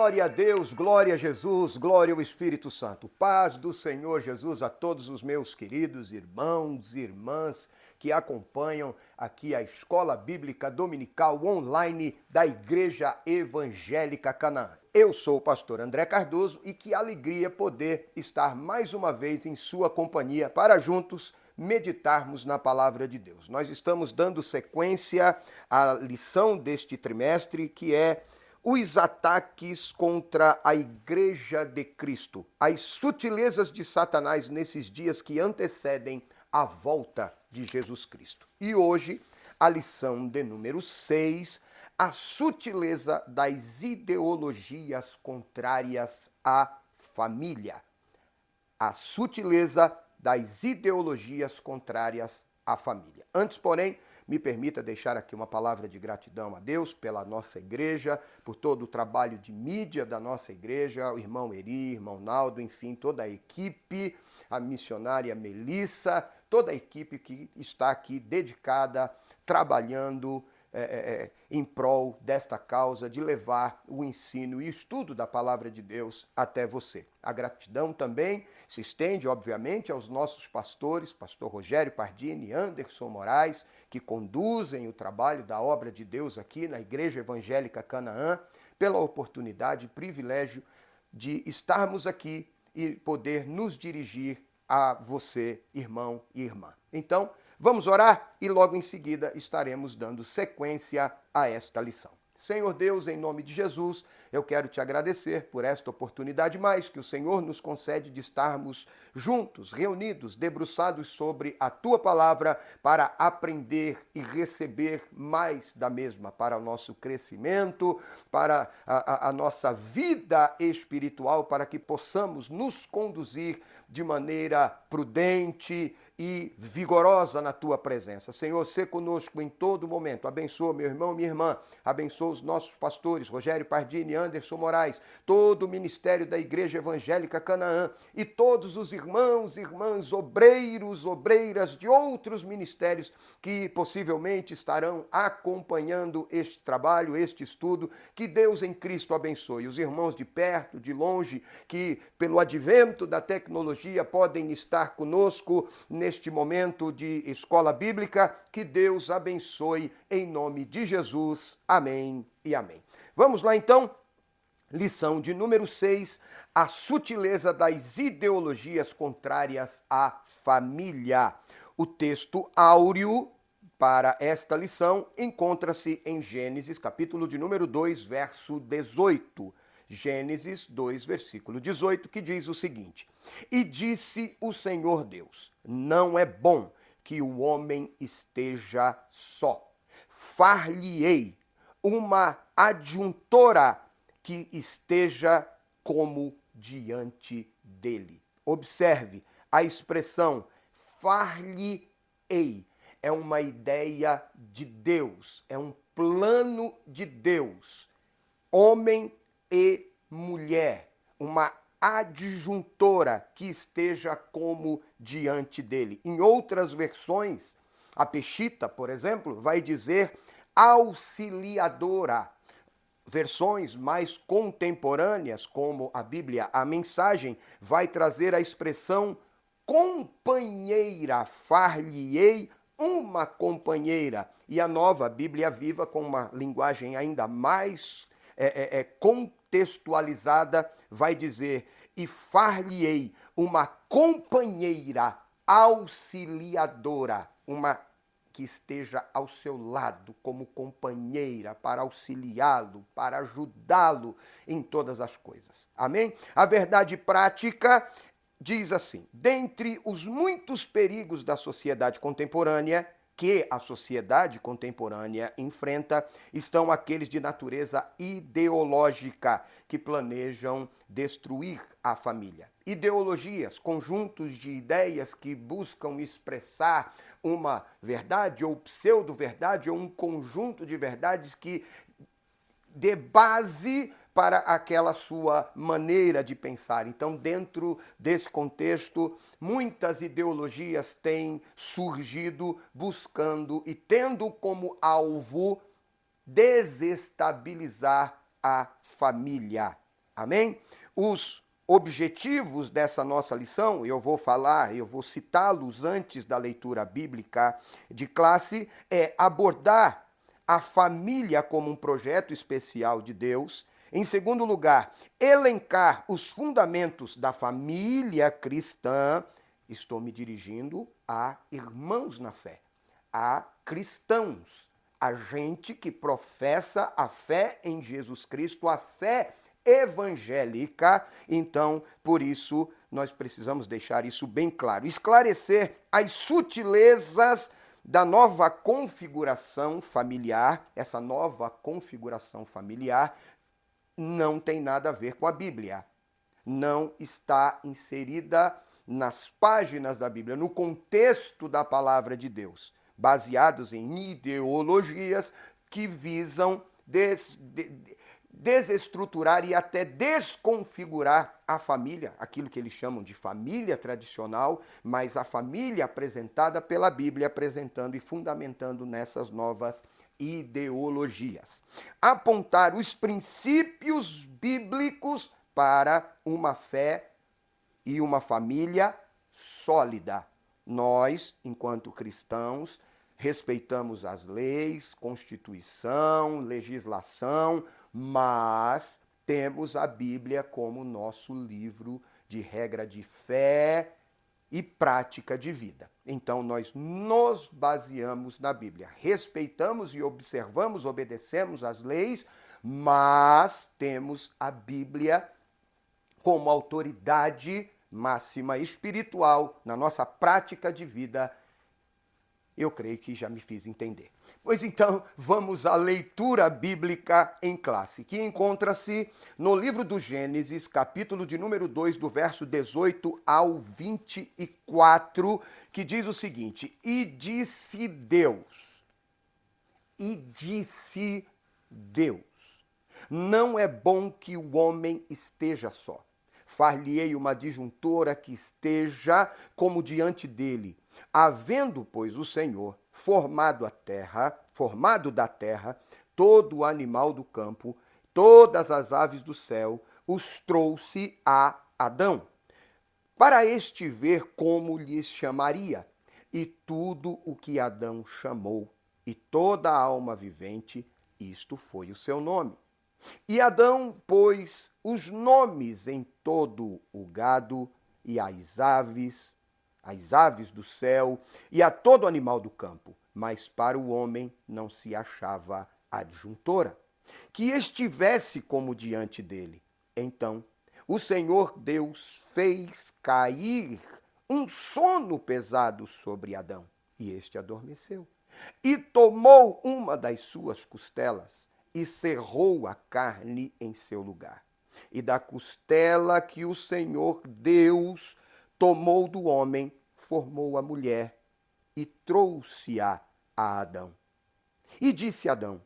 Glória a Deus, glória a Jesus, glória ao Espírito Santo. Paz do Senhor Jesus a todos os meus queridos irmãos e irmãs que acompanham aqui a Escola Bíblica Dominical Online da Igreja Evangélica Canaã. Eu sou o pastor André Cardoso e que alegria poder estar mais uma vez em sua companhia para juntos meditarmos na palavra de Deus. Nós estamos dando sequência à lição deste trimestre, que é os ataques contra a Igreja de Cristo, as sutilezas de Satanás nesses dias que antecedem a volta de Jesus Cristo. E hoje, a lição de número 6, a sutileza das ideologias contrárias à família. A sutileza das ideologias contrárias à família. Antes, porém, me permita deixar aqui uma palavra de gratidão a Deus pela nossa igreja, por todo o trabalho de mídia da nossa igreja, o irmão Eri, irmão Naldo, enfim, toda a equipe, a missionária Melissa, toda a equipe que está aqui dedicada, trabalhando em prol desta causa de levar o ensino e estudo da palavra de Deus até você. A gratidão também se estende, obviamente, aos nossos pastores, pastor Rogério Pardini e Anderson Moraes, que conduzem o trabalho da obra de Deus aqui na Igreja Evangélica Canaã, pela oportunidade e privilégio de estarmos aqui e poder nos dirigir a você, irmão e irmã. Então, vamos orar e logo em seguida estaremos dando sequência a esta lição. Senhor Deus, em nome de Jesus, eu quero te agradecer por esta oportunidade mais que o Senhor nos concede de estarmos juntos, reunidos, debruçados sobre a tua palavra para aprender e receber mais da mesma para o nosso crescimento, para a nossa vida espiritual, para que possamos nos conduzir de maneira prudente e vigorosa na tua presença. Senhor, sê conosco em todo momento. Abençoa meu irmão, minha irmã. Abençoa os nossos pastores, Rogério Pardini, Anderson Moraes, todo o ministério da Igreja Evangélica Canaã e todos os irmãos e irmãs, obreiros, obreiras de outros ministérios que possivelmente estarão acompanhando este trabalho, este estudo. Que Deus em Cristo abençoe. Os irmãos de perto, de longe, que pelo advento da tecnologia podem estar conosco neste momento de escola bíblica, que Deus abençoe em nome de Jesus. Amém e amém. Vamos lá então, lição de número 6, a sutileza das ideologias contrárias à família. O texto áureo para esta lição encontra-se em Gênesis, capítulo de número 2, verso 18. Gênesis 2, versículo 18, que diz o seguinte: E disse o Senhor Deus, não é bom que o homem esteja só. Far-lhe-ei uma adjuntora que esteja como diante dele. Observe a expressão far-lhe-ei. É uma ideia de Deus, é um plano de Deus. Homem e mulher, uma adjuntora que esteja como diante dele. Em outras versões, a Peshitta, por exemplo, vai dizer auxiliadora. Versões mais contemporâneas, como a Bíblia, a Mensagem, vai trazer a expressão companheira, far-lhe-ei uma companheira. E a Nova Bíblia Viva, com uma linguagem ainda mais contextualizada, vai dizer, e far-lhe-ei uma companheira auxiliadora, uma que esteja ao seu lado como companheira para auxiliá-lo, para ajudá-lo em todas as coisas. Amém? A verdade prática diz assim: dentre os muitos perigos da sociedade contemporânea, que a sociedade contemporânea enfrenta, estão aqueles de natureza ideológica, que planejam destruir a família. Ideologias, conjuntos de ideias que buscam expressar uma verdade ou pseudo-verdade, ou um conjunto de verdades que dê base para aquela sua maneira de pensar. Então, dentro desse contexto, muitas ideologias têm surgido buscando e tendo como alvo desestabilizar a família. Amém? Os objetivos dessa nossa lição, eu vou citá-los antes da leitura bíblica de classe, é abordar a família como um projeto especial de Deus. Em segundo lugar, elencar os fundamentos da família cristã. Estou me dirigindo a irmãos na fé, a cristãos, a gente que professa a fé em Jesus Cristo, a fé evangélica. Então, por isso, nós precisamos deixar isso bem claro. Esclarecer as sutilezas da nova configuração familiar. Essa nova configuração familiar não tem nada a ver com a Bíblia. Não está inserida nas páginas da Bíblia, no contexto da palavra de Deus, baseados em ideologias que visam desestruturar e até desconfigurar a família, aquilo que eles chamam de família tradicional, mas a família apresentada pela Bíblia, apresentando e fundamentando nessas novas ideologias. Apontar os princípios bíblicos para uma fé e uma família sólida. Nós, enquanto cristãos, respeitamos as leis, Constituição, legislação, mas temos a Bíblia como nosso livro de regra de fé e prática de vida. Então, nós nos baseamos na Bíblia. Respeitamos e observamos, obedecemos as leis, mas temos a Bíblia como autoridade máxima espiritual na nossa prática de vida. Eu creio que já me fiz entender. Pois então, vamos à leitura bíblica em classe, que encontra-se no livro do Gênesis, capítulo de número 2, do verso 18 ao 24, que diz o seguinte: E disse Deus, não é bom que o homem esteja só. Far-lhe-ei uma disjuntora que esteja como diante dele. Havendo, pois, o Senhor formado da terra, todo o animal do campo, todas as aves do céu, os trouxe a Adão, para este ver como lhes chamaria. E tudo o que Adão chamou, e toda a alma vivente, isto foi o seu nome. E Adão pôs os nomes em todo o gado e as aves do céu e a todo animal do campo. Mas para o homem não se achava adjuntora, que estivesse como diante dele. Então o Senhor Deus fez cair um sono pesado sobre Adão, e este adormeceu. E tomou uma das suas costelas, e cerrou a carne em seu lugar. E da costela que o Senhor Deus tomou do homem, formou a mulher e trouxe-a a Adão. E disse Adão: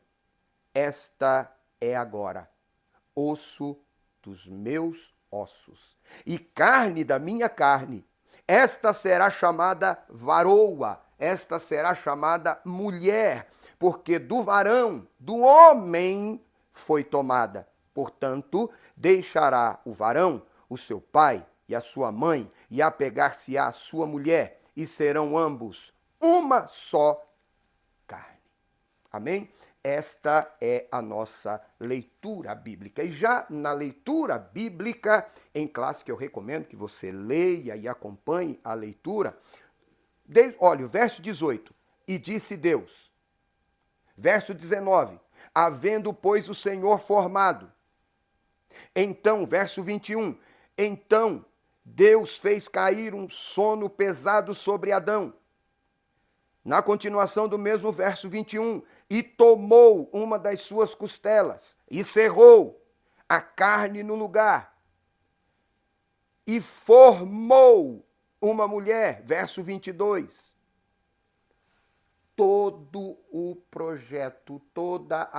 Esta é agora osso dos meus ossos e carne da minha carne. Esta será chamada varoa, esta será chamada mulher, porque do varão, do homem, foi tomada. Portanto, deixará o varão o seu pai e a sua mãe, e apegar-se-á à sua mulher, e serão ambos uma só carne. Amém? Esta é a nossa leitura bíblica. E já na leitura bíblica em classe, que eu recomendo que você leia e acompanhe a leitura, olha, o verso 18, e disse Deus. Verso 19, havendo, pois, o Senhor formado. Então, verso 21, então Deus fez cair um sono pesado sobre Adão. Na continuação do mesmo verso 21, e tomou uma das suas costelas, e cerrou a carne no lugar, e formou uma mulher. Verso 22. Todo o projeto, toda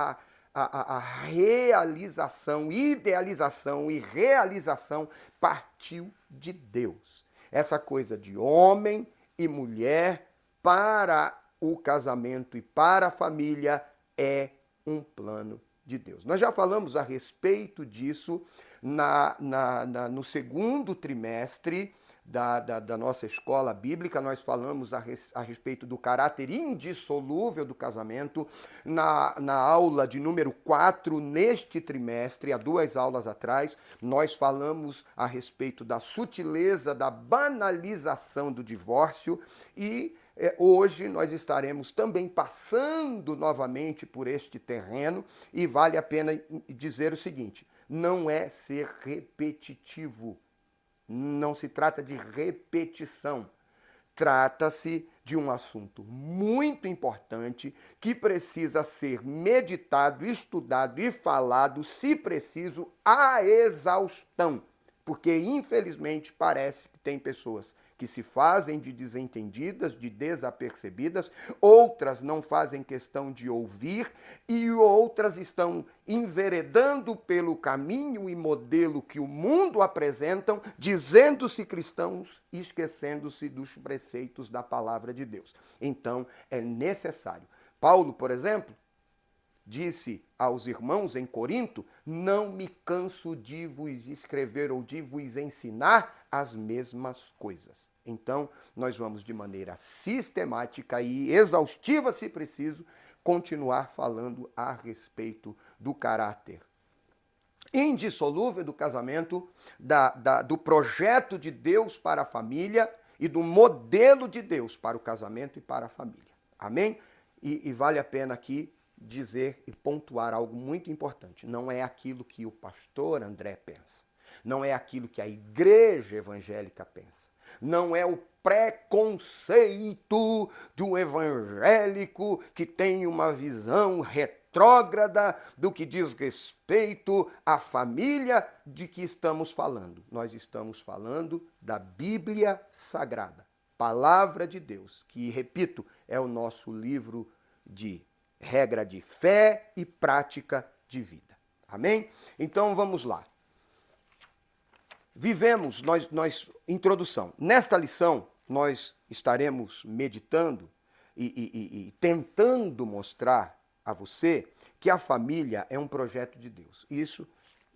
a realização, idealização e realização partiu de Deus. Essa coisa de homem e mulher para o casamento e para a família é um plano de Deus. Nós já falamos a respeito disso no segundo trimestre da nossa escola bíblica, nós falamos a respeito do caráter indissolúvel do casamento. Na aula de número 4, neste trimestre, há 2 aulas atrás, nós falamos a respeito da sutileza, da banalização do divórcio e hoje nós estaremos também passando novamente por este terreno e vale a pena dizer o seguinte: não é ser repetitivo. Não se trata de repetição. Trata-se de um assunto muito importante que precisa ser meditado, estudado e falado, se preciso, à exaustão. Porque, infelizmente, parece que tem pessoas que se fazem de desentendidas, de desapercebidas, outras não fazem questão de ouvir e outras estão enveredando pelo caminho e modelo que o mundo apresentam, dizendo-se cristãos e esquecendo-se dos preceitos da palavra de Deus. Então, é necessário. Paulo, por exemplo, disse aos irmãos em Corinto: não me canso de vos escrever ou de vos ensinar as mesmas coisas. Então, nós vamos de maneira sistemática e exaustiva, se preciso, continuar falando a respeito do caráter indissolúvel do casamento, do projeto de Deus para a família e do modelo de Deus para o casamento e para a família. Amém? E vale a pena aqui dizer e pontuar algo muito importante. Não é aquilo que o pastor André pensa. Não é aquilo que a igreja evangélica pensa. Não é o preconceito do evangélico que tem uma visão retrógrada do que diz respeito à família de que estamos falando. Nós estamos falando da Bíblia Sagrada, Palavra de Deus, que, repito, é o nosso livro de regra de fé e prática de vida. Amém? Então vamos lá. Vivemos, introdução. Nesta lição, nós estaremos meditando e tentando mostrar a você que a família é um projeto de Deus. Isso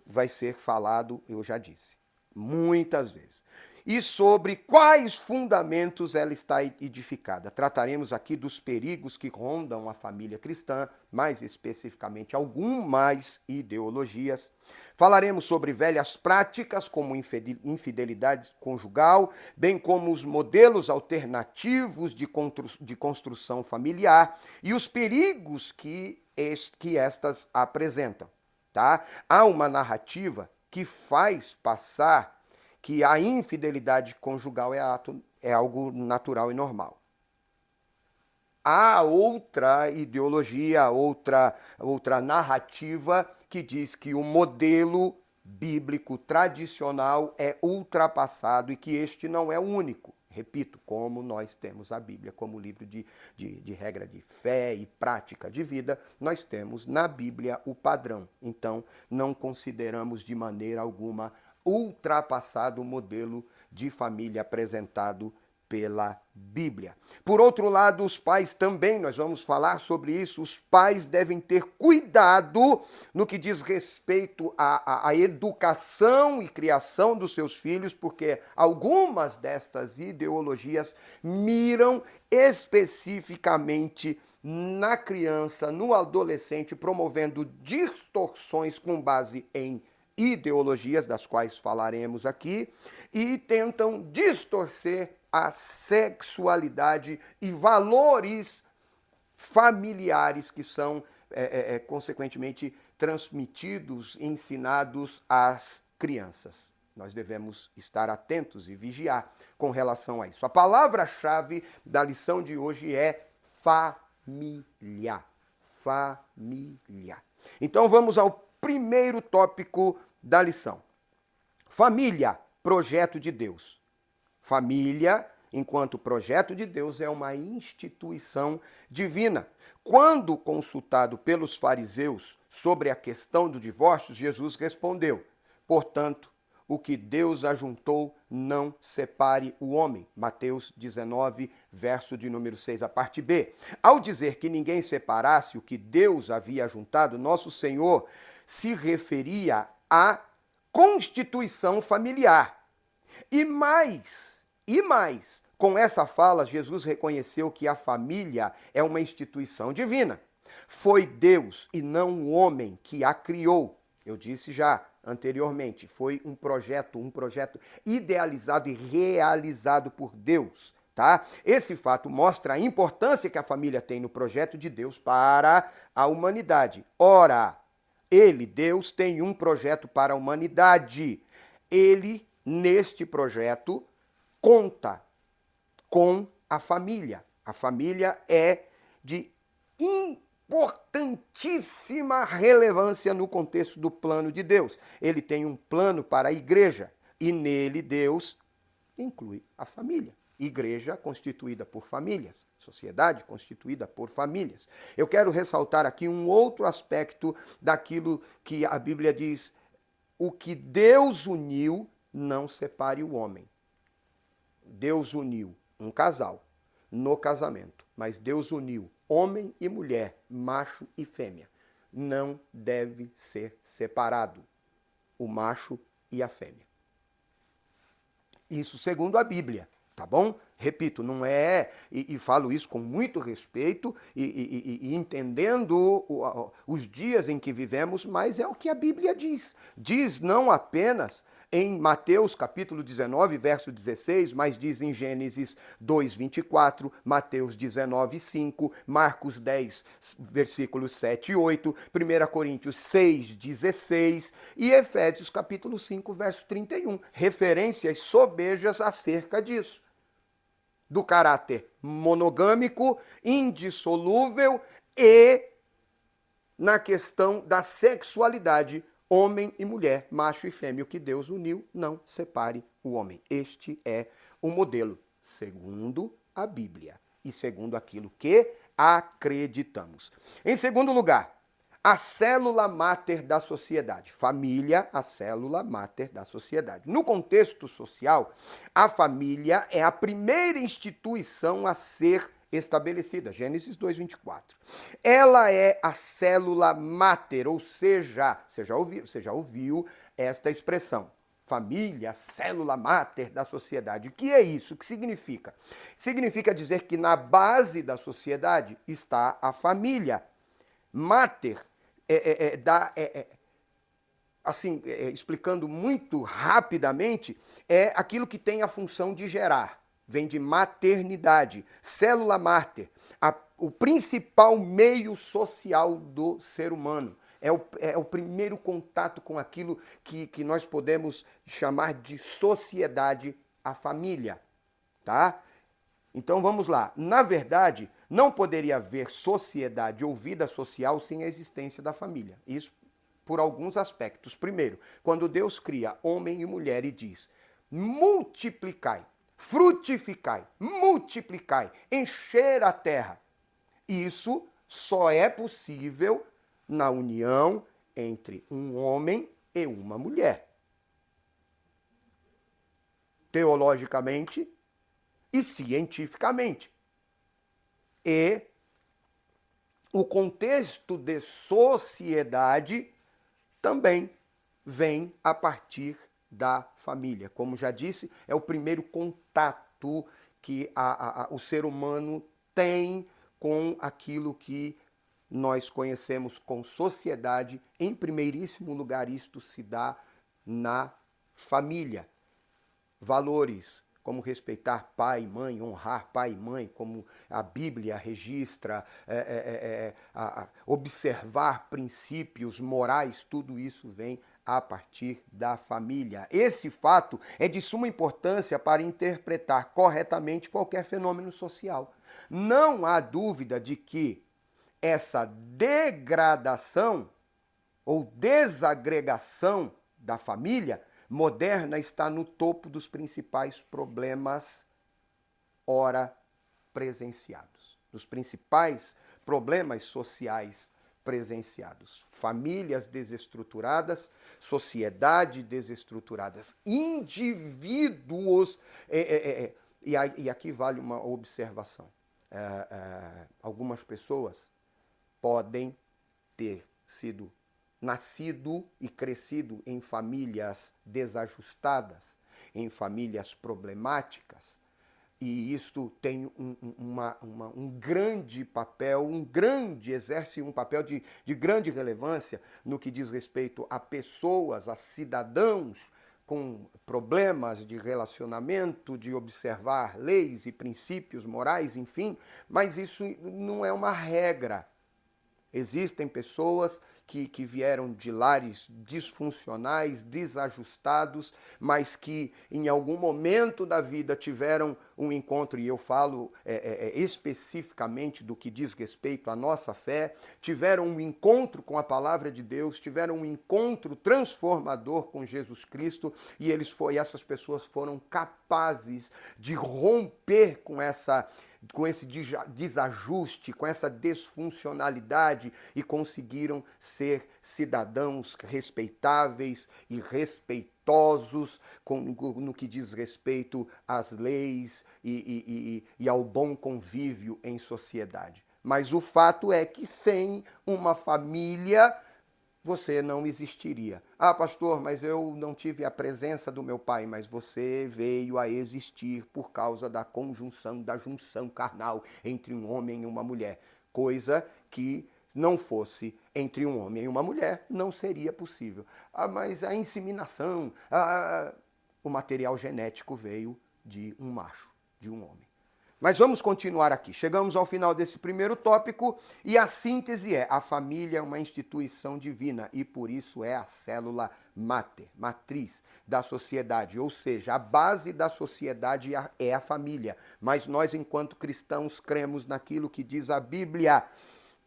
vai ser falado, eu já disse, muitas vezes. E sobre quais fundamentos ela está edificada. Trataremos aqui dos perigos que rondam a família cristã, mais especificamente algumas ideologias. Falaremos sobre velhas práticas, como infidelidade conjugal, bem como os modelos alternativos de construção familiar e os perigos que estas apresentam. Tá? Há uma narrativa que faz passar que a infidelidade conjugal é algo natural e normal. Há outra ideologia, outra narrativa que diz que o modelo bíblico tradicional é ultrapassado e que este não é o único. Repito, como nós temos a Bíblia como livro de regra de fé e prática de vida, nós temos na Bíblia o padrão. Então, não consideramos de maneira alguma ultrapassado o modelo de família apresentado pela Bíblia. Por outro lado, os pais também, nós vamos falar sobre isso, os pais devem ter cuidado no que diz respeito à educação e criação dos seus filhos, porque algumas destas ideologias miram especificamente na criança, no adolescente, promovendo distorções com base em ideologias, das quais falaremos aqui, e tentam distorcer a sexualidade e valores familiares que são, consequentemente, transmitidos, ensinados às crianças. Nós devemos estar atentos e vigiar com relação a isso. A palavra-chave da lição de hoje é família. Família. Então vamos ao primeiro tópico da lição. Família, projeto de Deus. Família, enquanto projeto de Deus, é uma instituição divina. Quando consultado pelos fariseus sobre a questão do divórcio, Jesus respondeu: portanto, o que Deus ajuntou, não separe o homem. Mateus 19, verso de número 6, a parte B. Ao dizer que ninguém separasse o que Deus havia ajuntado, nosso Senhor se referia a constituição familiar. E mais, com essa fala, Jesus reconheceu que a família é uma instituição divina. Foi Deus e não o homem que a criou. Eu disse já anteriormente, foi um projeto idealizado e realizado por Deus, tá? Esse fato mostra a importância que a família tem no projeto de Deus para a humanidade. Ora, Deus, tem um projeto para a humanidade. Ele, neste projeto, conta com a família. A família é de importantíssima relevância no contexto do plano de Deus. Ele tem um plano para a igreja e nele Deus inclui a família. Igreja constituída por famílias, sociedade constituída por famílias. Eu quero ressaltar aqui um outro aspecto daquilo que a Bíblia diz: o que Deus uniu, não separe o homem. Deus uniu um casal no casamento, mas Deus uniu homem e mulher, macho e fêmea. Não deve ser separado o macho e a fêmea. Isso segundo a Bíblia, tá bom? Repito, não é, e falo isso com muito respeito e entendendo os dias em que vivemos, mas é o que a Bíblia diz. Diz não apenas em Mateus capítulo 19, verso 16, mas diz em Gênesis 2, 24, Mateus 19, 5, Marcos 10, versículos 7 e 8, 1 Coríntios 6, 16 e Efésios capítulo 5, verso 31. Referências sobejas acerca disso. Do caráter monogâmico, indissolúvel e na questão da sexualidade, homem e mulher, macho e fêmea. O que Deus uniu, não separe o homem. Este é o modelo, segundo a Bíblia e segundo aquilo que acreditamos. Em segundo lugar, a célula máter da sociedade. Família, a célula máter da sociedade. No contexto social, a família é a primeira instituição a ser estabelecida. Gênesis 2:24. Ela é a célula máter, ou seja, você já ouviu esta expressão. Família, célula máter da sociedade. O que é isso? O que significa? Significa dizer que na base da sociedade está a família. Máter explicando muito rapidamente, é aquilo que tem a função de gerar. Vem de maternidade. Célula máter, o principal meio social do ser humano. É o primeiro contato com aquilo que nós podemos chamar de sociedade, a família. Tá? Então vamos lá. Na verdade, não poderia haver sociedade ou vida social sem a existência da família. Isso por alguns aspectos. Primeiro, quando Deus cria homem e mulher e diz: multiplicai, frutificai, multiplicai, encher a terra. Isso só é possível na união entre um homem e uma mulher. Teologicamente e cientificamente. E o contexto de sociedade também vem a partir da família. Como já disse, é o primeiro contato que o ser humano tem com aquilo que nós conhecemos como sociedade. Em primeiríssimo lugar, isto se dá na família. Valores como respeitar pai e mãe, honrar pai e mãe, como a Bíblia registra, observar princípios morais, tudo isso vem a partir da família. Esse fato é de suma importância para interpretar corretamente qualquer fenômeno social. Não há dúvida de que essa degradação ou desagregação da família moderna está no topo dos principais problemas ora presenciados. Dos principais problemas sociais presenciados. Famílias desestruturadas, sociedade desestruturadas, indivíduos. E aqui vale uma observação. Algumas pessoas podem ter sido nascido e crescido em famílias desajustadas, em famílias problemáticas, e isto tem um grande papel, exerce um papel de grande relevância no que diz respeito a pessoas, a cidadãos com problemas de relacionamento, de observar leis e princípios morais, enfim, mas isso não é uma regra. Existem pessoas que vieram de lares disfuncionais, desajustados, mas que em algum momento da vida tiveram um encontro, e eu falo especificamente do que diz respeito à nossa fé, tiveram um encontro com a palavra de Deus, tiveram um encontro transformador com Jesus Cristo, e essas pessoas foram capazes de romper com esse desajuste, com essa desfuncionalidade e conseguiram ser cidadãos respeitáveis e respeitosos no que diz respeito às leis e ao bom convívio em sociedade. Mas o fato é que sem uma família você não existiria. Ah, pastor, mas eu não tive a presença do meu pai, mas você veio a existir por causa da conjunção, da junção carnal entre um homem e uma mulher. Coisa que não fosse entre um homem e uma mulher, não seria possível. Ah, mas a inseminação, o material genético veio de um macho, de um homem. Mas vamos continuar aqui. Chegamos ao final desse primeiro tópico e a síntese é: a família é uma instituição divina e por isso é a célula máter, matriz da sociedade, ou seja, a base da sociedade é a família. Mas nós, enquanto cristãos, cremos naquilo que diz a Bíblia.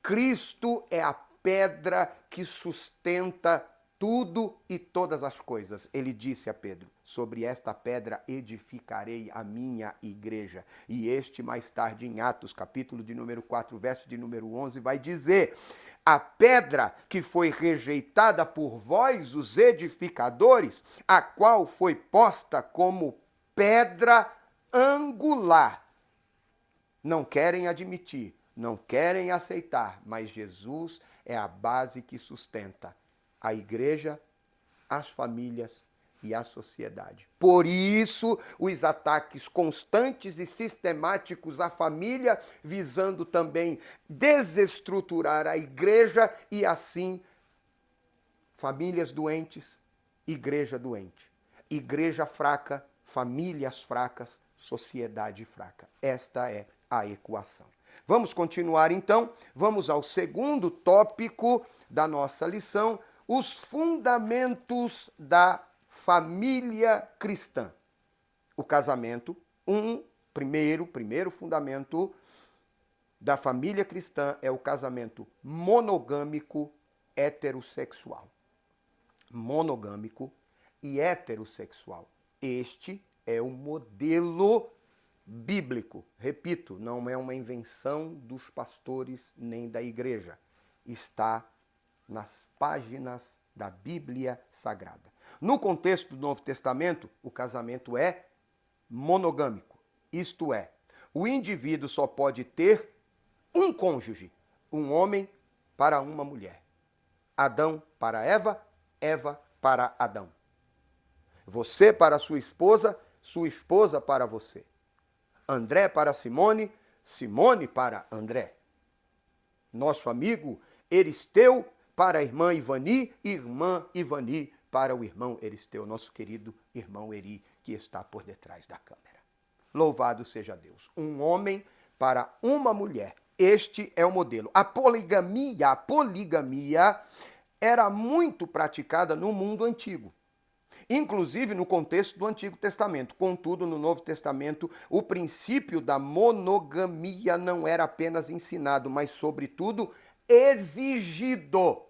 Cristo é a pedra que sustenta tudo e todas as coisas. Ele disse a Pedro: sobre esta pedra edificarei a minha igreja. E este, mais tarde, em Atos, capítulo de número 4, verso de número 11, vai dizer: a pedra que foi rejeitada por vós, os edificadores, a qual foi posta como pedra angular. Não querem admitir, não querem aceitar, mas Jesus é a base que sustenta a igreja, as famílias e a sociedade. Por isso, os ataques constantes e sistemáticos à família, visando também desestruturar a igreja e, assim, famílias doentes, igreja doente. Igreja fraca, famílias fracas, sociedade fraca. Esta é a equação. Vamos continuar, então. Vamos ao segundo tópico da nossa lição: os fundamentos da família cristã. O casamento, primeiro fundamento da família cristã é o casamento monogâmico heterossexual. Monogâmico e heterossexual. Este é o modelo bíblico. Repito, não é uma invenção dos pastores nem da igreja. Está nas páginas da Bíblia Sagrada. No contexto do Novo Testamento, o casamento é monogâmico. Isto é, o indivíduo só pode ter um cônjuge, um homem para uma mulher. Adão para Eva, Eva para Adão. Você para sua esposa para você. André para Simone, Simone para André. Nosso amigo Eristeu para a irmã Ivani para o irmão Eristeu, nosso querido irmão Eri, que está por detrás da câmera. Louvado seja Deus. Um homem para uma mulher. Este é o modelo. A poligamia era muito praticada no mundo antigo. Inclusive no contexto do Antigo Testamento. Contudo, no Novo Testamento, o princípio da monogamia não era apenas ensinado, mas, sobretudo, exigido.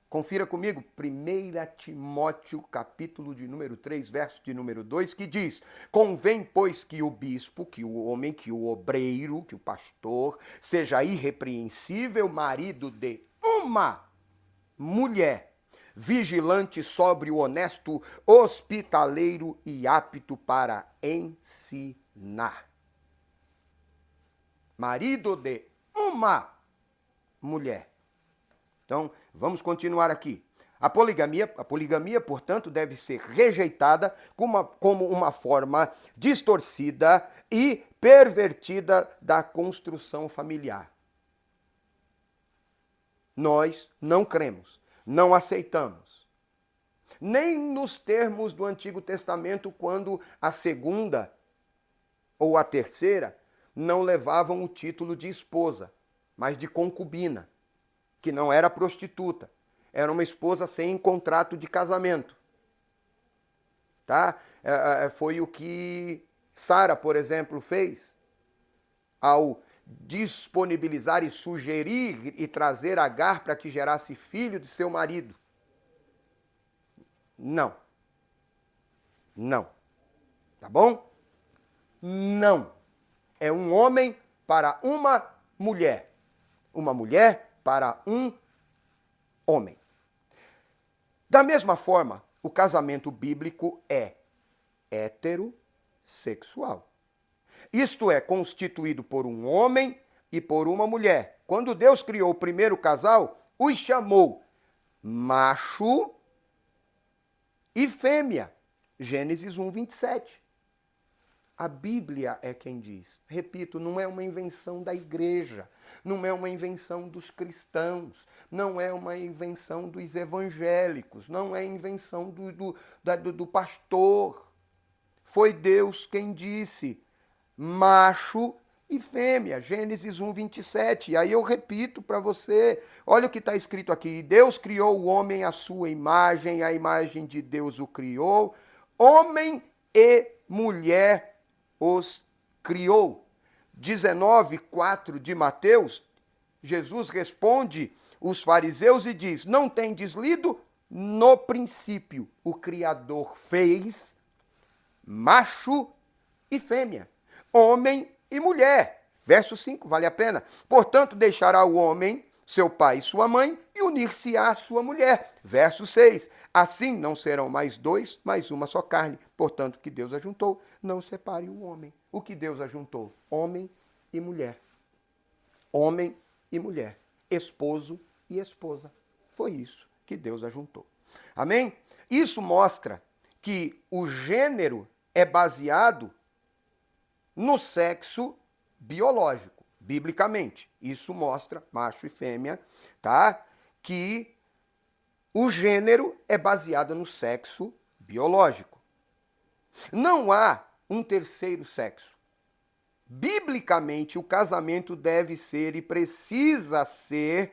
Confira comigo, 1 Timóteo, capítulo de número 3, verso de número 2, que diz: convém, pois, que o bispo, que o homem, que o obreiro, que o pastor, seja irrepreensível, marido de uma mulher, vigilante, sóbrio, honesto, hospitaleiro e apto para ensinar. Marido de uma mulher. Então, vamos continuar aqui. A poligamia, portanto, deve ser rejeitada como uma forma distorcida e pervertida da construção familiar. Nós não cremos, não aceitamos. Nem nos termos do Antigo Testamento, quando a segunda ou a terceira não levavam o título de esposa, mas de concubina, que não era prostituta. Era uma esposa sem contrato de casamento. Tá? Foi o que Sara, por exemplo, fez ao disponibilizar e sugerir e trazer Agar para que gerasse filho de seu marido. Não. Não. Tá bom? Não. É um homem para uma mulher. Uma mulher para um homem. Da mesma forma, o casamento bíblico é heterossexual. Isto é, constituído por um homem e por uma mulher. Quando Deus criou o primeiro casal, os chamou macho e fêmea. Gênesis 1, 27. A Bíblia é quem diz. Repito, não é uma invenção da igreja, não é uma invenção dos cristãos, não é uma invenção dos evangélicos, não é invenção do pastor. Foi Deus quem disse, macho e fêmea, Gênesis 1, 27. E aí eu repito para você, olha o que está escrito aqui. Deus criou o homem à sua imagem, a imagem de Deus o criou, homem e mulher os criou. 19:4 de Mateus, Jesus responde os fariseus e diz, não tendes lido? No princípio o Criador fez macho e fêmea, homem e mulher. Verso 5, vale a pena. Portanto, deixará o homem seu pai e sua mãe e unir-se-á à sua mulher. Verso 6, assim não serão mais dois, mas uma só carne. Portanto, o que Deus ajuntou, não separe o homem. O que Deus ajuntou? Homem e mulher. Homem e mulher. Esposo e esposa. Foi isso que Deus ajuntou. Amém? Isso mostra que o gênero é baseado no sexo biológico, biblicamente. Isso mostra, macho e fêmea, tá? Que o gênero é baseado no sexo biológico. Não há um terceiro sexo. Biblicamente, o casamento deve ser e precisa ser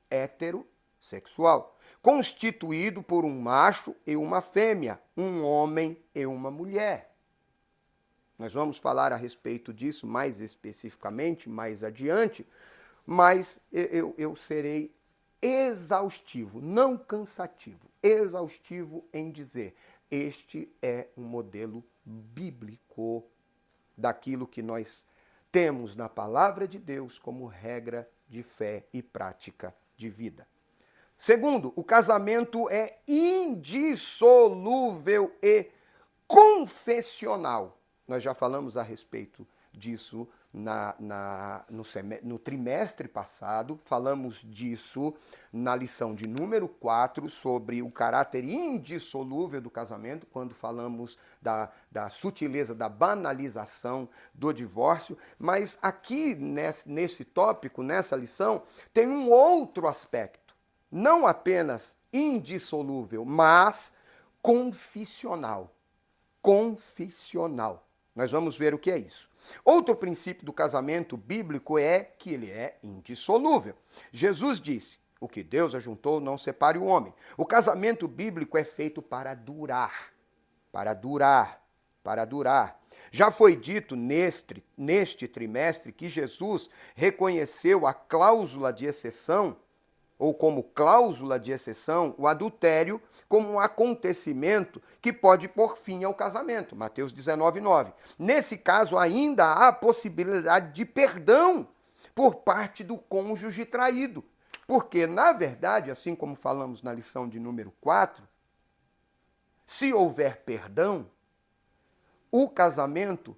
heterossexual, constituído por um macho e uma fêmea, um homem e uma mulher. Nós vamos falar a respeito disso mais especificamente, mais adiante, mas eu serei exaustivo, não cansativo, exaustivo em dizer, este é um modelo bíblico daquilo que nós temos na palavra de Deus como regra de fé e prática de vida. Segundo, o casamento é indissolúvel e confessional. Nós já falamos a respeito disso no trimestre passado, falamos disso na lição de número 4, sobre o caráter indissolúvel do casamento, quando falamos da sutileza, da banalização do divórcio. Mas aqui, nesse tópico, nessa lição, tem um outro aspecto. Não apenas indissolúvel, mas confissional. Confissional. Nós vamos ver o que é isso. Outro princípio do casamento bíblico é que ele é indissolúvel. Jesus disse, o que Deus ajuntou não separe o homem. O casamento bíblico é feito para durar. Para durar. Para durar. Já foi dito neste trimestre que Jesus reconheceu a cláusula de exceção, ou como cláusula de exceção, o adultério como um acontecimento que pode pôr fim ao casamento. Mateus 19:9. Nesse caso, ainda há a possibilidade de perdão por parte do cônjuge traído. Porque, na verdade, assim como falamos na lição de número 4, se houver perdão, o casamento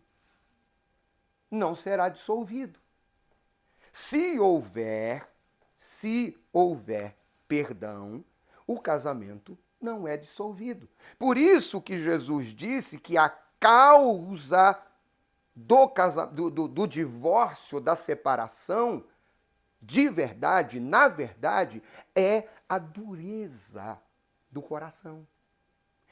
não será dissolvido. Se houver perdão, o casamento não é dissolvido. Por isso que Jesus disse que a causa do divórcio, da separação, de verdade, na verdade, é a dureza do coração.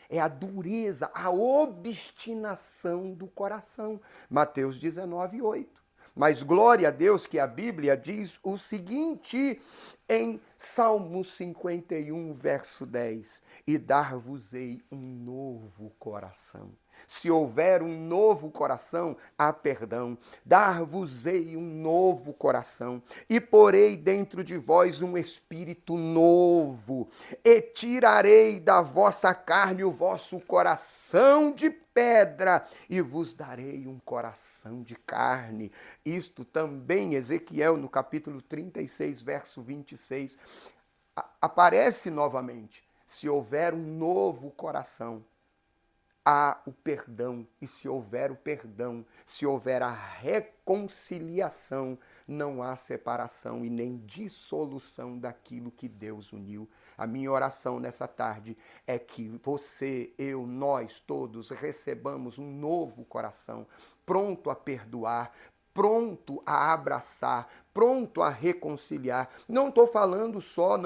É a dureza, a obstinação do coração. Mateus 19:8. Mas glória a Deus que a Bíblia diz o seguinte em Salmo 51, verso 10: e dar-vos-ei um novo coração. Se houver um novo coração, há perdão. Dar-vos-ei um novo coração, e porei dentro de vós um espírito novo, e tirarei da vossa carne o vosso coração de pedra, e vos darei um coração de carne. Isto também, Ezequiel, no capítulo 36, verso 26, aparece novamente. Se houver um novo coração, há o perdão, e se houver o perdão, se houver a reconciliação, não há separação e nem dissolução daquilo que Deus uniu. A minha oração nessa tarde é que você, eu, nós todos recebamos um novo coração, pronto a perdoar, pronto a abraçar, pronto a reconciliar. Não estou falando só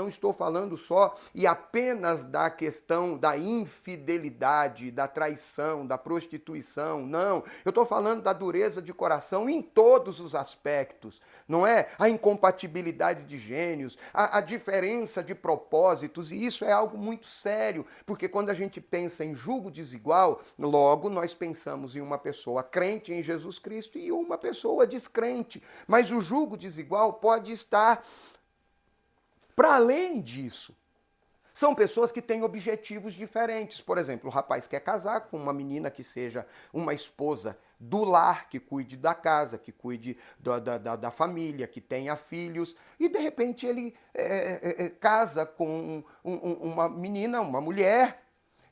e apenas da questão da infidelidade, da traição, da prostituição. Não, eu estou falando da dureza de coração em todos os aspectos, não é? A incompatibilidade de gênios, a diferença de propósitos, e isso é algo muito sério, porque quando a gente pensa em julgo desigual, logo nós pensamos em uma pessoa crente em Jesus Cristo e uma pessoa descrente. Mas o julgo desigual pode estar para além disso. São pessoas que têm objetivos diferentes. Por exemplo, o rapaz quer casar com uma menina que seja uma esposa do lar, que cuide da casa, que cuide da família, que tenha filhos, e de repente ele casa com uma menina, uma mulher,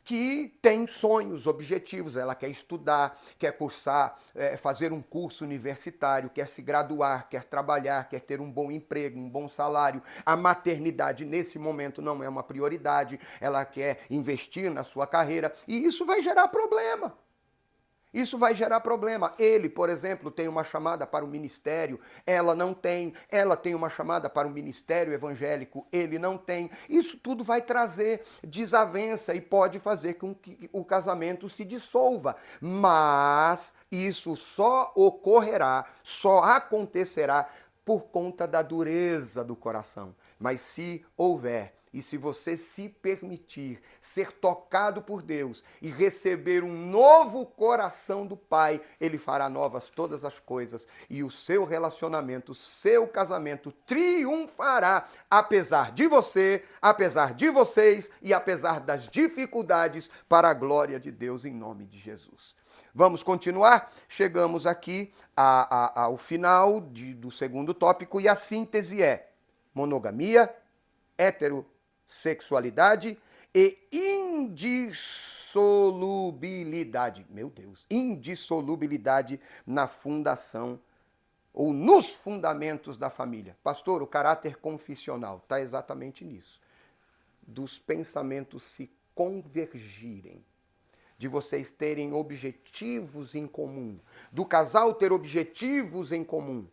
que tem sonhos, objetivos, ela quer estudar, quer cursar, fazer um curso universitário, quer se graduar, quer trabalhar, quer ter um bom emprego, um bom salário. A maternidade, nesse momento, não é uma prioridade, ela quer investir na sua carreira, e isso vai gerar problema. Isso vai gerar problema. Ele, por exemplo, tem uma chamada para o ministério, ela não tem. Ela tem uma chamada para o ministério evangélico, ele não tem. Isso tudo vai trazer desavença e pode fazer com que o casamento se dissolva. Mas isso só ocorrerá, só acontecerá por conta da dureza do coração. Mas se houver, e se você se permitir ser tocado por Deus e receber um novo coração do Pai, Ele fará novas todas as coisas e o seu relacionamento, o seu casamento triunfará, apesar de você, apesar de vocês e apesar das dificuldades, para a glória de Deus em nome de Jesus. Vamos continuar? Chegamos aqui ao final do segundo tópico e a síntese é monogamia, heterossexualidade e indissolubilidade. Meu Deus, indissolubilidade na fundação ou nos fundamentos da família. Pastor, o caráter confissional está exatamente nisso. Dos pensamentos se convergirem, de vocês terem objetivos em comum, do casal ter objetivos em comum.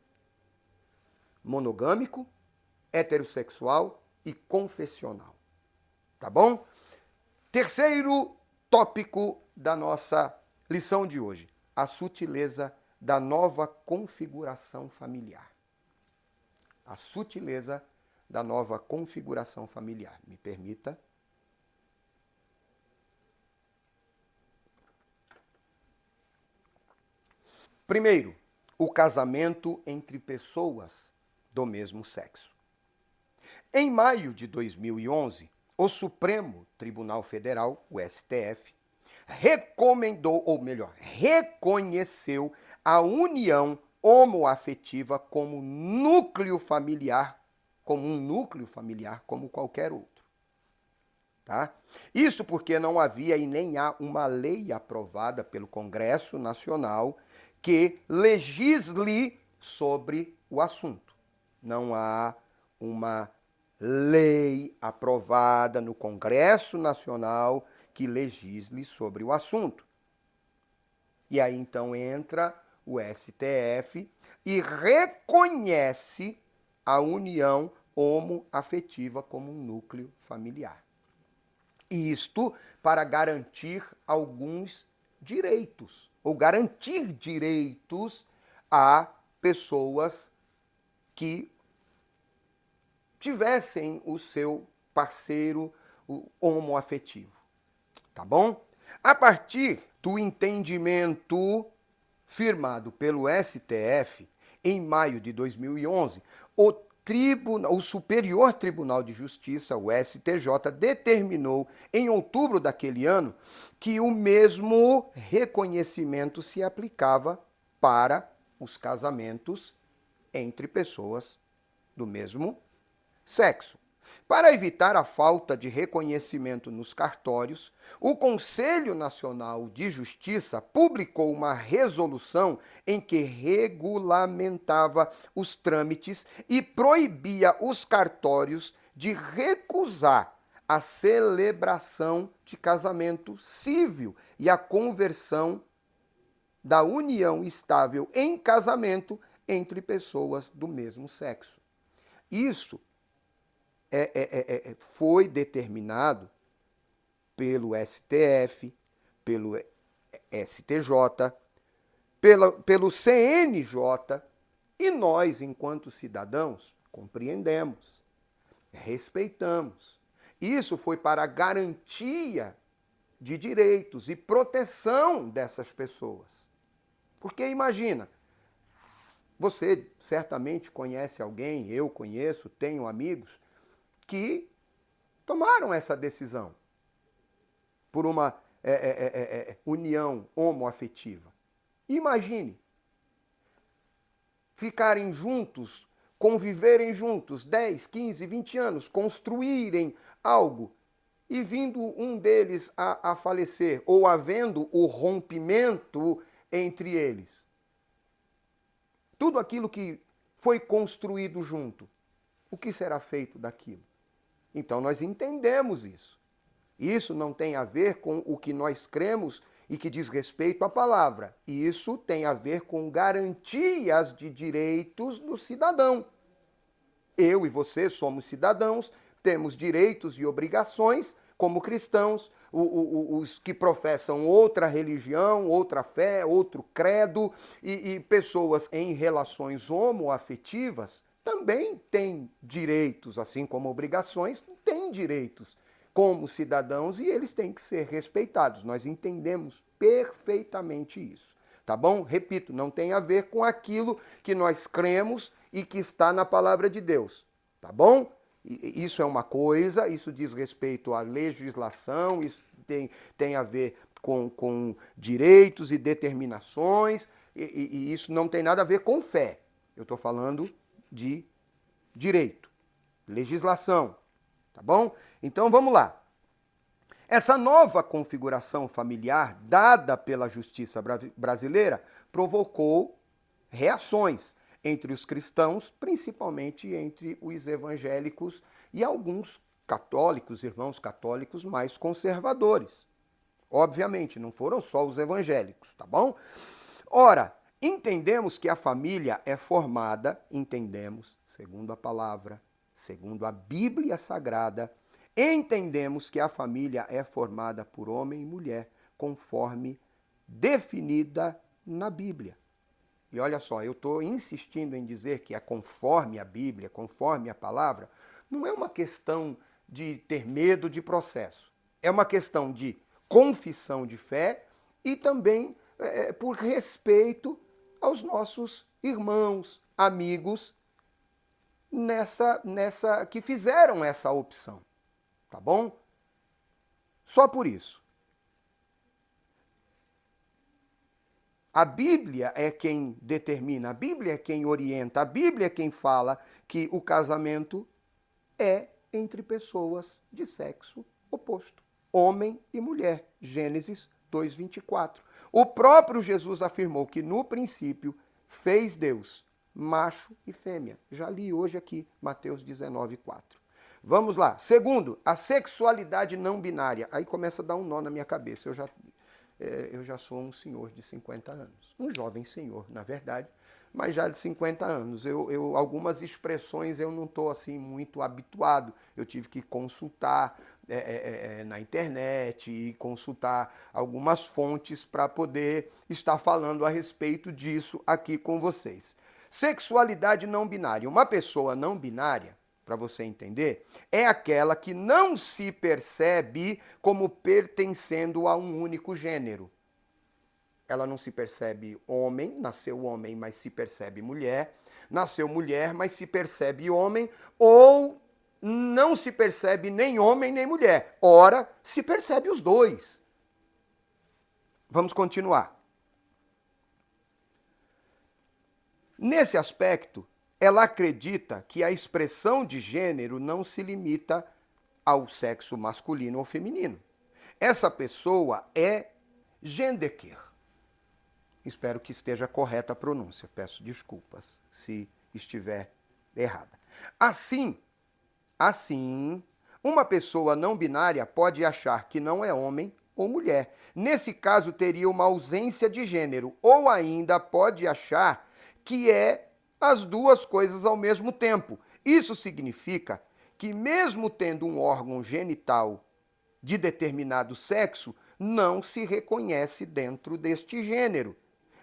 Monogâmico, heterossexual e confessional. Tá bom? Terceiro tópico da nossa lição de hoje: a sutileza da nova configuração familiar. A sutileza da nova configuração familiar. Me permita. Primeiro, o casamento entre pessoas do mesmo sexo. Em maio de 2011, o Supremo Tribunal Federal, o STF, recomendou, ou melhor, reconheceu a união homoafetiva como núcleo familiar, como um núcleo familiar como qualquer outro. Tá? Isso porque não havia e nem há uma lei aprovada pelo Congresso Nacional que legisle sobre o assunto. Não há uma lei aprovada no Congresso Nacional que legisle sobre o assunto. E aí então entra o STF e reconhece a união homoafetiva como um núcleo familiar. Isto para garantir alguns direitos, ou garantir direitos a pessoas que tivessem o seu parceiro homoafetivo. Tá bom? A partir do entendimento firmado pelo STF, em maio de 2011, o Superior Tribunal de Justiça, o STJ, determinou em outubro daquele ano que o mesmo reconhecimento se aplicava para os casamentos entre pessoas do mesmo sexo. Para evitar a falta de reconhecimento nos cartórios, o Conselho Nacional de Justiça publicou uma resolução em que regulamentava os trâmites e proibia os cartórios de recusar a celebração de casamento civil e a conversão da união estável em casamento entre pessoas do mesmo sexo. Isso foi determinado pelo STF, pelo STJ, pelo CNJ, e nós, enquanto cidadãos, compreendemos, respeitamos. Isso foi para a garantia de direitos e proteção dessas pessoas. Porque imagina, você certamente conhece alguém, eu conheço, tenho amigos, que tomaram essa decisão por uma união homoafetiva. Imagine ficarem juntos, conviverem juntos 10, 15, 20 anos, construírem algo e vindo um deles a falecer ou havendo o rompimento entre eles. Tudo aquilo que foi construído junto, o que será feito daquilo? Então nós entendemos isso. Isso não tem a ver com o que nós cremos e que diz respeito à palavra. Isso tem a ver com garantias de direitos do cidadão. Eu e você somos cidadãos, temos direitos e obrigações como cristãos, os que professam outra religião, outra fé, outro credo, e pessoas em relações homoafetivas também têm direitos, assim como obrigações, têm direitos como cidadãos e eles têm que ser respeitados. Nós entendemos perfeitamente isso, tá bom? Repito, não tem a ver com aquilo que nós cremos e que está na palavra de Deus, tá bom? Isso é uma coisa, isso diz respeito à legislação, isso tem a ver com direitos e determinações, e isso não tem nada a ver com fé. Eu estou falando de direito, legislação, tá bom? Então vamos lá. Essa nova configuração familiar dada pela justiça brasileira provocou reações entre os cristãos, principalmente entre os evangélicos e alguns católicos, irmãos católicos mais conservadores. Obviamente, não foram só os evangélicos, tá bom? Ora, entendemos que a família é formada, segundo a palavra, segundo a Bíblia Sagrada, entendemos que a família é formada por homem e mulher, conforme definida na Bíblia. E olha só, eu estou insistindo em dizer que é conforme a Bíblia, conforme a palavra, não é uma questão de ter medo de processo. É uma questão de confissão de fé e também por respeito aos nossos irmãos, amigos, que fizeram essa opção. Tá bom? Só por isso. A Bíblia é quem determina, a Bíblia é quem orienta, a Bíblia é quem fala que o casamento é entre pessoas de sexo oposto, homem e mulher. Gênesis 2:24. O próprio Jesus afirmou que no princípio fez Deus macho e fêmea. Já li hoje aqui, Mateus 19:4. Vamos lá. Segundo, a sexualidade não binária. Aí começa a dar um nó na minha cabeça. Eu já sou um senhor de 50 anos. Um jovem senhor, na verdade, mas já de 50 anos. Algumas expressões eu não estou assim muito habituado. Eu tive que consultar na internet e consultar algumas fontes para poder estar falando a respeito disso aqui com vocês. Sexualidade não binária. Uma pessoa não binária, para você entender, é aquela que não se percebe como pertencendo a um único gênero. Ela não se percebe homem, nasceu homem, mas se percebe mulher, nasceu mulher, mas se percebe homem, ou não se percebe nem homem nem mulher. Ora, se percebe os dois. Vamos continuar. Nesse aspecto, ela acredita que a expressão de gênero não se limita ao sexo masculino ou feminino. Essa pessoa é genderqueer. Espero que esteja correta a pronúncia. Peço desculpas se estiver errada. Assim, uma pessoa não binária pode achar que não é homem ou mulher. Nesse caso, teria uma ausência de gênero. Ou ainda pode achar que é as duas coisas ao mesmo tempo. Isso significa que, mesmo tendo um órgão genital de determinado sexo, não se reconhece dentro deste gênero.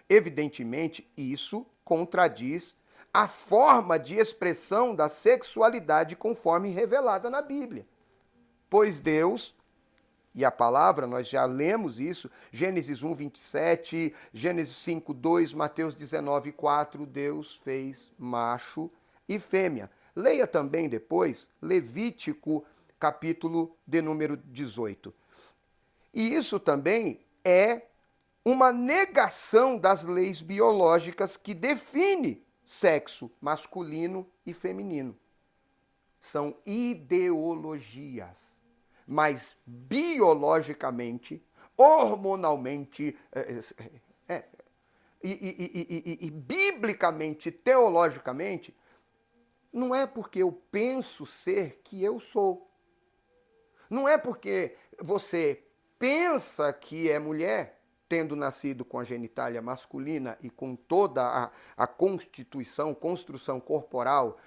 Evidentemente, isso contradiz a forma de expressão da sexualidade conforme revelada na Bíblia. Pois Deus, e a palavra, nós já lemos isso, Gênesis 1, 27, Gênesis 5, 2, Mateus 19, 4, Deus fez macho e fêmea. Leia também depois Levítico, capítulo de número 18. E isso também é uma negação das leis biológicas que define sexo masculino e feminino. São ideologias, mas biologicamente, hormonalmente e biblicamente, teologicamente, não é porque eu penso ser que eu sou. Não é porque você pensa que é mulher, tendo nascido com a genitália masculina e com toda a construção corporal,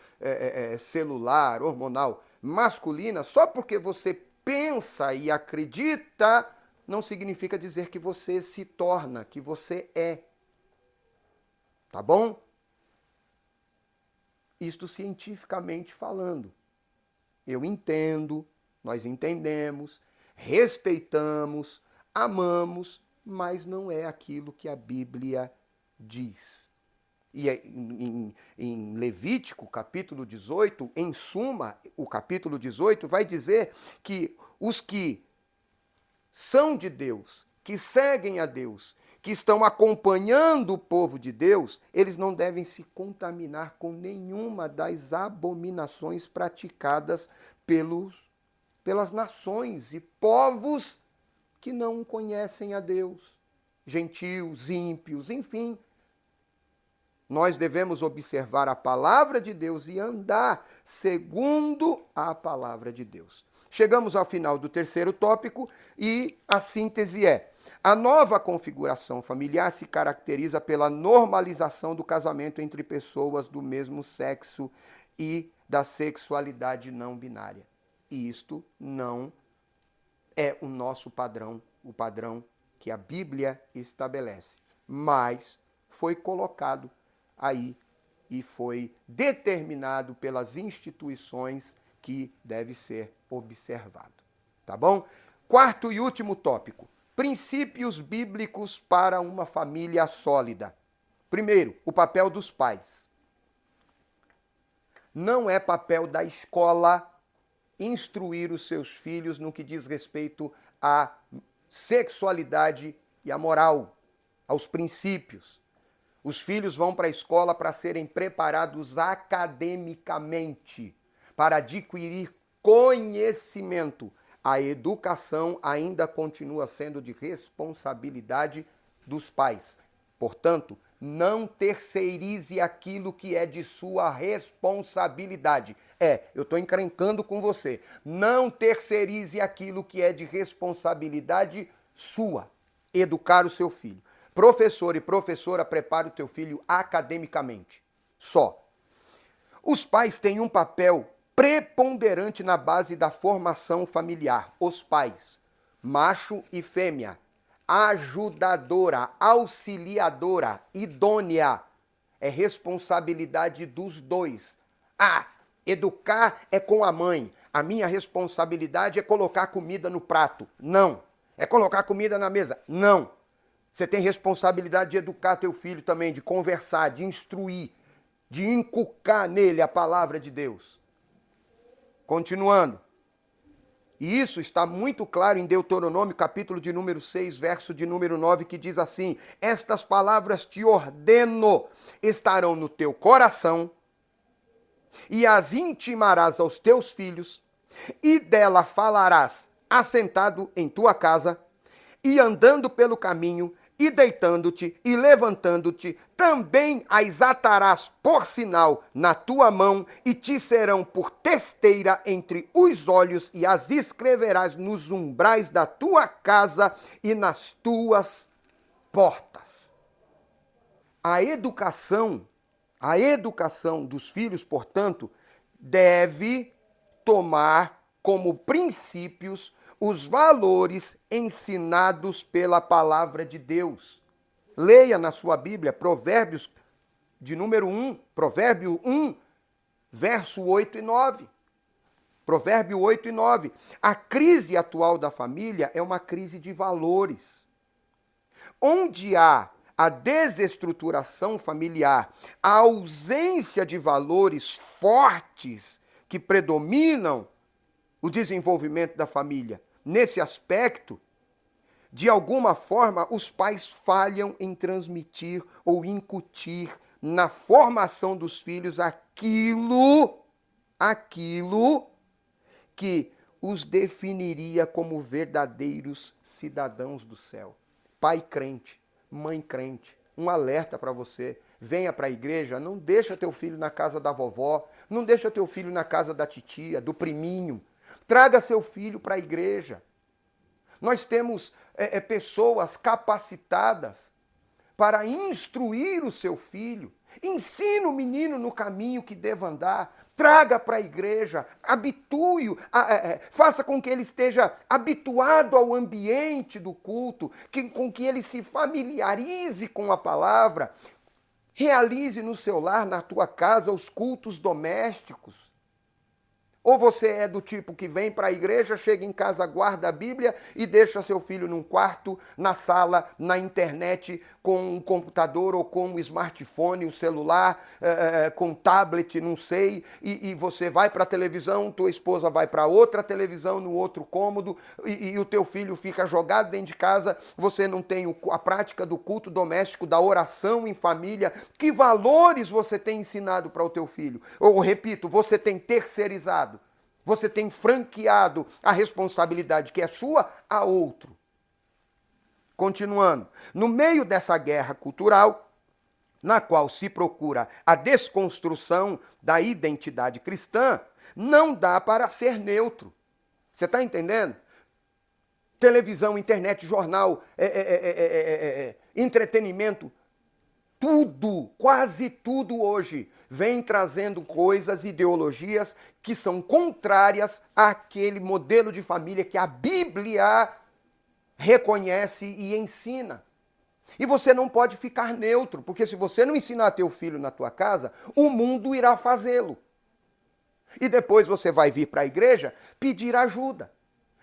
celular, hormonal masculina, só porque você pensa e acredita, não significa dizer que você se torna, que você é. Tá bom? Isto cientificamente falando. Eu entendo, nós entendemos, respeitamos, amamos, mas não é aquilo que a Bíblia diz. E em Levítico, capítulo 18, em suma, o capítulo 18 vai dizer que os que são de Deus, que seguem a Deus, que estão acompanhando o povo de Deus, eles não devem se contaminar com nenhuma das abominações praticadas pelas nações e povos que não conhecem a Deus, gentios, ímpios, enfim. Nós devemos observar a palavra de Deus e andar segundo a palavra de Deus. Chegamos ao final do terceiro tópico e a síntese é: a nova configuração familiar se caracteriza pela normalização do casamento entre pessoas do mesmo sexo e da sexualidade não binária. E isto não é o nosso padrão, o padrão que a Bíblia estabelece, mas foi colocado aí e foi determinado pelas instituições que deve ser observado. Tá bom? Quarto e último tópico: princípios bíblicos para uma família sólida. Primeiro, o papel dos pais. Não é papel da escola instruir os seus filhos no que diz respeito à sexualidade e à moral, aos princípios. Os filhos vão para a escola para serem preparados academicamente, para adquirir conhecimento. A educação ainda continua sendo de responsabilidade dos pais. Portanto, não terceirize aquilo que é de sua responsabilidade. Eu estou encrencando com você. Não terceirize aquilo que é de responsabilidade sua. Educar o seu filho. Professor e professora, prepare o teu filho academicamente. Só. Os pais têm um papel preponderante na base da formação familiar. Os pais, macho e fêmea, ajudadora, auxiliadora, idônea. É responsabilidade dos dois. Educar é com a mãe. A minha responsabilidade é colocar comida no prato. Não. É colocar comida na mesa. Não. Você tem responsabilidade de educar teu filho também, de conversar, de instruir, de inculcar nele a palavra de Deus. Continuando. E isso está muito claro em Deuteronômio, capítulo de número 6, verso de número 9, que diz assim: estas palavras te ordeno, estarão no teu coração, e as intimarás aos teus filhos, e dela falarás assentado em tua casa, e andando pelo caminho, e deitando-te e levantando-te, também as atarás por sinal na tua mão, e te serão por testeira entre os olhos, e as escreverás nos umbrais da tua casa e nas tuas portas. A educação dos filhos, portanto, deve tomar como princípios os valores ensinados pela palavra de Deus. Leia na sua Bíblia Provérbios de número 1, Provérbio 1, verso 8 e 9. Provérbio 8 e 9. A crise atual da família é uma crise de valores. Onde há a desestruturação familiar, a ausência de valores fortes que predominam o desenvolvimento da família. Nesse aspecto, de alguma forma, os pais falham em transmitir ou incutir na formação dos filhos aquilo que os definiria como verdadeiros cidadãos do céu. Pai crente, mãe crente, um alerta para você. Venha para a igreja, não deixa teu filho na casa da vovó, não deixa teu filho na casa da titia, do priminho. Traga seu filho para a igreja. Nós temos pessoas capacitadas para instruir o seu filho. Ensina o menino no caminho que deva andar. Traga para a igreja, habitue-o, faça com que ele esteja habituado ao ambiente do culto, com que ele se familiarize com a palavra. Realize no seu lar, na tua casa, os cultos domésticos. Ou você é do tipo que vem para a igreja, chega em casa, guarda a Bíblia e deixa seu filho num quarto, na sala, na internet, com um computador ou com um smartphone, um celular, com um tablet, não sei, e você vai para a televisão, tua esposa vai para outra televisão, no outro cômodo, e o teu filho fica jogado dentro de casa, você não tem a prática do culto doméstico, da oração em família. Que valores você tem ensinado para o teu filho? Ou, repito, você tem terceirizado? Você tem franqueado a responsabilidade que é sua a outro. Continuando, no meio dessa guerra cultural, na qual se procura a desconstrução da identidade cristã, não dá para ser neutro. Você está entendendo? Televisão, internet, jornal, entretenimento, tudo, quase tudo hoje, vem trazendo coisas, ideologias que são contrárias àquele modelo de família que a Bíblia reconhece e ensina. E você não pode ficar neutro, porque se você não ensinar teu filho na tua casa, o mundo irá fazê-lo. E depois você vai vir para a igreja pedir ajuda.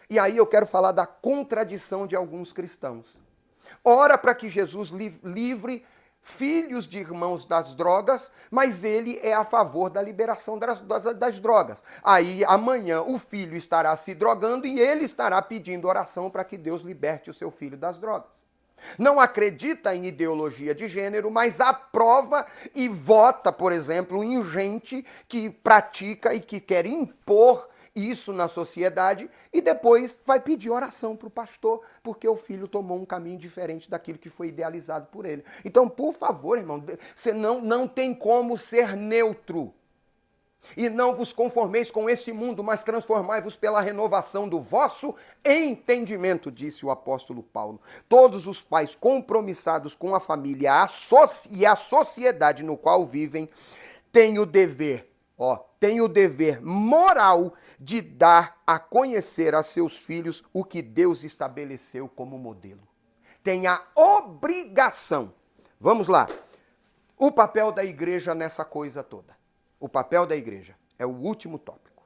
E aí eu quero falar da contradição de alguns cristãos. Ora para que Jesus livre filhos de irmãos das drogas, mas ele é a favor da liberação das drogas. Aí amanhã o filho estará se drogando e ele estará pedindo oração para que Deus liberte o seu filho das drogas. Não acredita em ideologia de gênero, mas aprova e vota, por exemplo, em gente que pratica e que quer impor isso na sociedade e depois vai pedir oração para o pastor, porque o filho tomou um caminho diferente daquilo que foi idealizado por ele. Então, por favor, irmão, você não tem como ser neutro. E não vos conformeis com esse mundo, mas transformai-vos pela renovação do vosso entendimento, disse o apóstolo Paulo. Todos os pais compromissados com a família e a sociedade no qual vivem têm o dever moral de dar a conhecer a seus filhos o que Deus estabeleceu como modelo. Tem a obrigação. Vamos lá. O papel da igreja nessa coisa toda. O papel da igreja é o último tópico.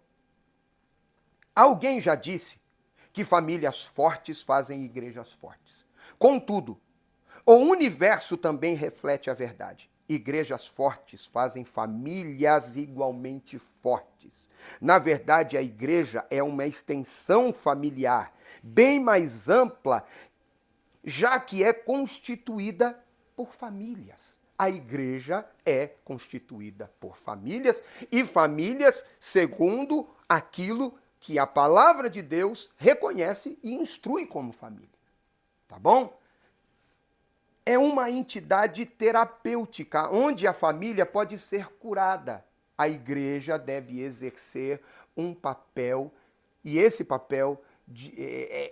Alguém já disse que famílias fortes fazem igrejas fortes. Contudo, o universo também reflete a verdade. Igrejas fortes fazem famílias igualmente fortes. Na verdade, a igreja é uma extensão familiar, bem mais ampla, já que é constituída por famílias. A igreja é constituída por famílias e famílias segundo aquilo que a palavra de Deus reconhece e instrui como família. Tá bom? É uma entidade terapêutica, onde a família pode ser curada. A igreja deve exercer um papel, e esse papel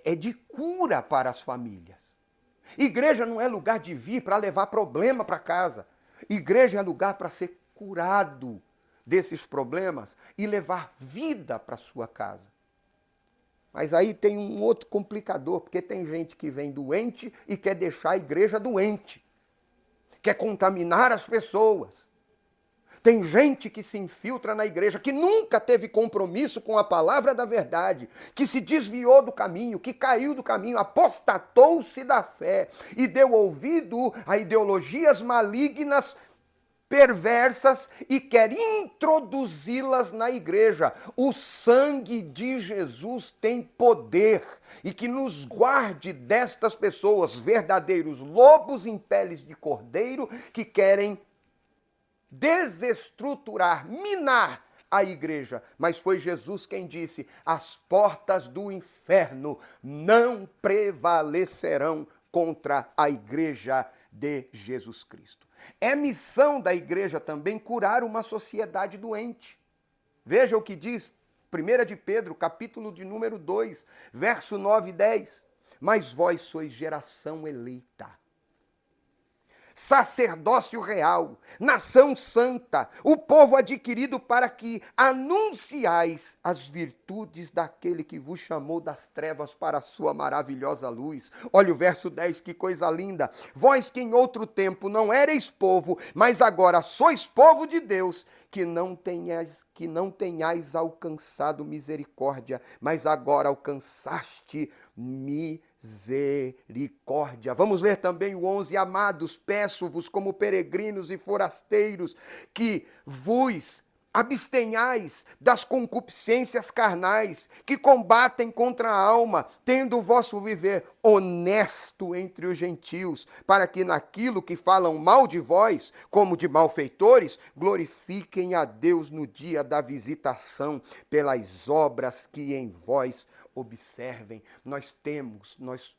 é de cura para as famílias. Igreja não é lugar de vir para levar problema para casa. Igreja é lugar para ser curado desses problemas e levar vida para sua casa. Mas aí tem um outro complicador, porque tem gente que vem doente e quer deixar a igreja doente. Quer contaminar as pessoas. Tem gente que se infiltra na igreja, que nunca teve compromisso com a palavra da verdade, que se desviou do caminho, que caiu do caminho, apostatou-se da fé e deu ouvido a ideologias malignas, perversas e quer introduzi-las na igreja. O sangue de Jesus tem poder e que nos guarde destas pessoas, verdadeiros lobos em peles de cordeiro, que querem desestruturar, minar a igreja. Mas foi Jesus quem disse: as portas do inferno não prevalecerão contra a igreja de Jesus Cristo. É missão da igreja também curar uma sociedade doente. Veja o que diz 1 de Pedro, capítulo de número 2, verso 9 e 10. Mas vós sois geração eleita, sacerdócio real, nação santa, o povo adquirido para que anunciais as virtudes daquele que vos chamou das trevas para a sua maravilhosa luz. Olha o verso 10, que coisa linda. Vós que em outro tempo não erais povo, mas agora sois povo de Deus, que não tenhais alcançado misericórdia, mas agora alcançaste misericórdia. Vamos ler também o 11. Amados, peço-vos como peregrinos e forasteiros, que vos abstenhais das concupiscências carnais, que combatem contra a alma, tendo o vosso viver honesto entre os gentios, para que naquilo que falam mal de vós, como de malfeitores, glorifiquem a Deus no dia da visitação, pelas obras que em vós observem. Nós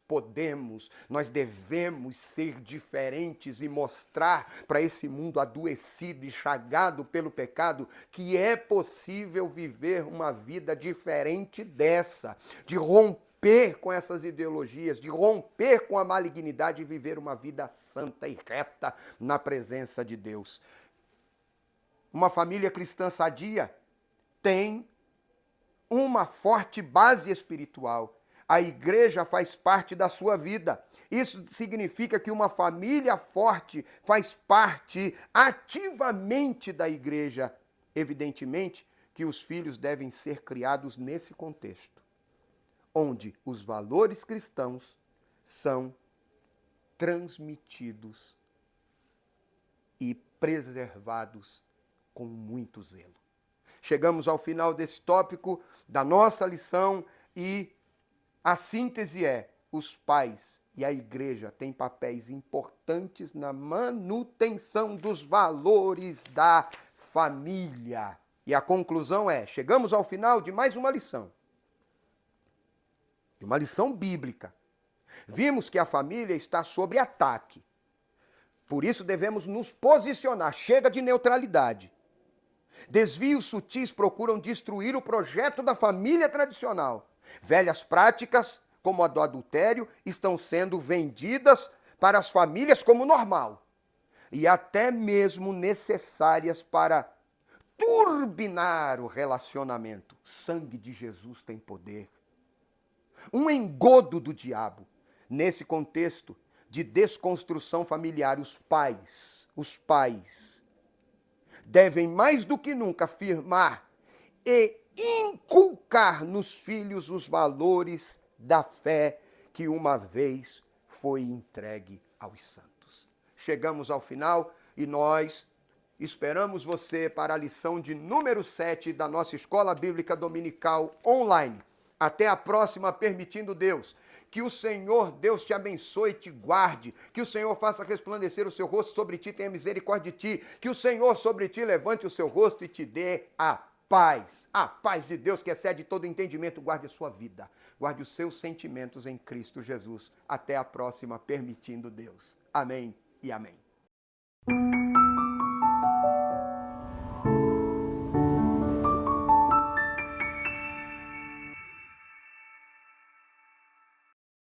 podemos, nós devemos ser diferentes e mostrar para esse mundo adoecido e chagado pelo pecado que é possível viver uma vida diferente dessa, de romper com essas ideologias, de romper com a malignidade e viver uma vida santa e reta na presença de Deus. Uma família cristã sadia tem uma forte base espiritual. A igreja faz parte da sua vida. Isso significa que uma família forte faz parte ativamente da igreja. Evidentemente que os filhos devem ser criados nesse contexto, onde os valores cristãos são transmitidos e preservados com muito zelo. Chegamos ao final desse tópico da nossa lição e a síntese é: os pais e a igreja têm papéis importantes na manutenção dos valores da família. E a conclusão é, chegamos ao final de mais uma lição. De uma lição bíblica. Vimos que a família está sob ataque. Por isso devemos nos posicionar. Chega de neutralidade. Desvios sutis procuram destruir o projeto da família tradicional. Velhas práticas, como a do adultério, estão sendo vendidas para as famílias como normal. E até mesmo necessárias para turbinar o relacionamento. O sangue de Jesus tem poder. Um engodo do diabo. Nesse contexto de desconstrução familiar, os pais devem mais do que nunca afirmar e inculcar nos filhos os valores da fé que uma vez foi entregue aos santos. Chegamos ao final e nós esperamos você para a lição de número 7 da nossa Escola Bíblica Dominical online. Até a próxima, permitindo Deus. Que o Senhor, Deus te abençoe e te guarde. Que o Senhor faça resplandecer o seu rosto sobre ti, tenha misericórdia de ti. Que o Senhor sobre ti levante o seu rosto e te dê a paz. A paz de Deus que excede todo entendimento, guarde a sua vida. Guarde os seus sentimentos em Cristo Jesus. Até a próxima, permitindo Deus. Amém e amém.